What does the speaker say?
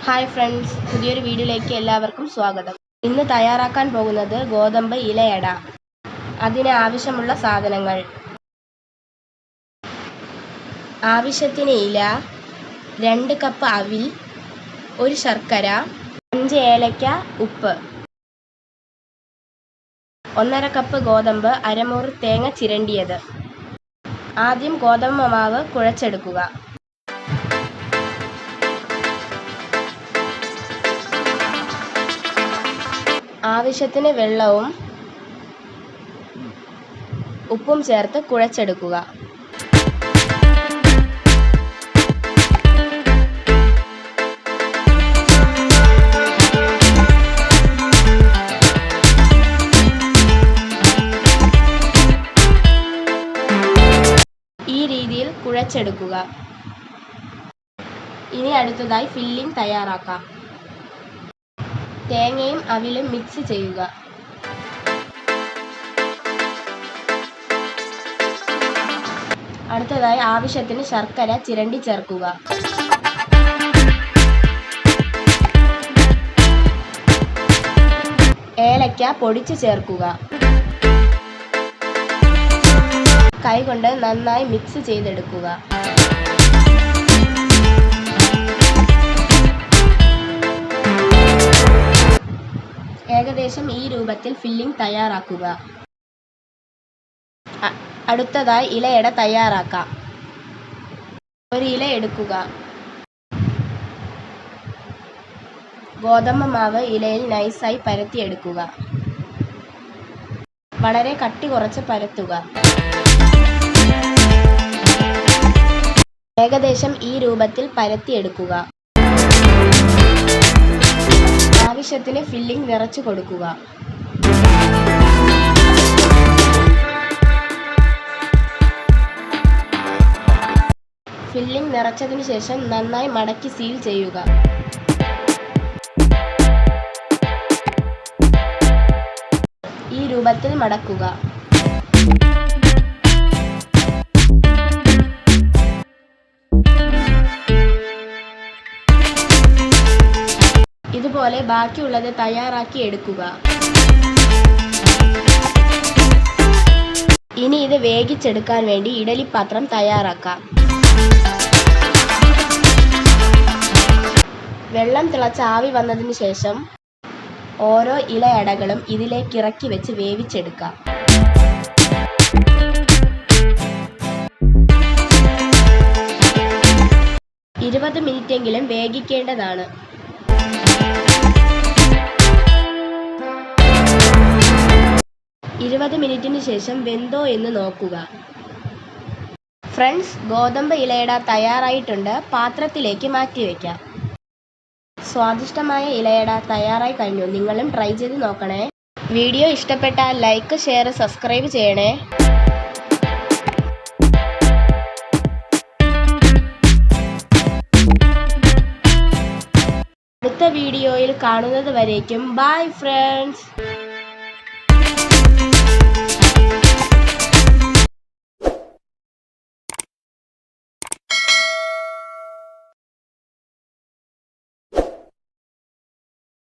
Hi friends, പുതിയൊരു വീഡിയോയിലേക്ക് എല്ലാവർക്കും സ്വാഗതം. ഇന്ന് തയ്യാറാക്കാൻ പോകുന്നത് ഗോതമ്പ് ഇലയട. അതിന് ആവശ്യമുള്ള സാധനങ്ങൾ: ആവശ്യത്തിന് ഇല, 2 കപ്പ് അവിൽ, 1 ശർക്കര, 5 ഏലക്ക, ഉപ്പ്. 1/2 കപ്പ് ഗോതമ്പ്, അരമുറി തേങ്ങ ചിരണ്ടിയത്. ആദ്യം ഗോതമ്പ് മാവ് കുഴച്ചെടുക്കുക. ആവശ്യത്തിന് വെള്ളവും ഉപ്പും ചേർത്ത് കുഴച്ചെടുക്കുക. ഈ രീതിയിൽ കുഴച്ചെടുക്കുക. ഇനി അടുത്തതായി ഫില്ലിംഗ് തയ്യാറാക്കാം. തേങ്ങയും അവിലും മിക്സ് ചെയ്യുക. അടുത്തതായി ആവശ്യത്തിന് ശർക്കര ചിരണ്ടി ചേർക്കുക. ഏലക്ക പൊടിച്ച് ചേർക്കുക. കൈകൊണ്ട് നന്നായി മിക്സ് ചെയ്തെടുക്കുക. ഏകദേശം ഈ രൂപത്തിൽ ഫില്ലിംഗ് തയ്യാറാക്കുക. അടുത്തതായി ഇലയട തയ്യാറാക്കാം. ഒരു ഇല എടുക്കുക. ഗോതമ്പ് മാവ് ഇലയിൽ നൈസായി പരത്തിയെടുക്കുക. വളരെ കട്ടി കുറച്ച് പരത്തുക. ഏകദേശം ഈ രൂപത്തിൽ പരത്തിയെടുക്കുക. ആവശ്യത്തിന് ഫില്ലിംഗ് നിറച്ചു കൊടുക്കുക. ഫില്ലിംഗ് നിറച്ചതിന് ശേഷം നന്നായി മടക്കി സീൽ ചെയ്യുക. ഈ രൂപത്തിൽ മടക്കുക. ഇതുപോലെ ബാക്കിയുള്ളത് തയ്യാറാക്കി എടുക്കുക. ഇനി ഇത് വേവിച്ചെടുക്കാൻ വേണ്ടി ഇഡലിപ്പാത്രം തയ്യാറാക്കാം. വെള്ളം തിളച്ച് ആവി വന്നതിന് ശേഷം ഓരോ ഇലയടകളും ഇതിലേക്ക് ഇറക്കി വെച്ച് വേവിച്ചെടുക്കാം. ഇരുപത് മിനിറ്റെങ്കിലും വേവിക്കേണ്ടതാണ്. മിനിറ്റിന് ശേഷം വെന്തോ എന്ന് നോക്കുക. ഫ്രണ്ട്സ്, ഗോതമ്പ് ഇലയട തയ്യാറായിട്ടുണ്ട്. പാത്രത്തിലേക്ക് മാറ്റിവെക്കാം. സ്വാദിഷ്ടമായ ഇലയട തയ്യാറായി കഴിഞ്ഞു. നിങ്ങളും ട്രൈ ചെയ്ത് നോക്കണേ. വീഡിയോ ഇഷ്ടപ്പെട്ടാൽ ലൈക്ക്, ഷെയർ, സബ്സ്ക്രൈബ് ചെയ്യണേ. അടുത്ത വീഡിയോയിൽ കാണുന്നത് വരേക്കും ബൈ ഫ്രണ്ട്സ്.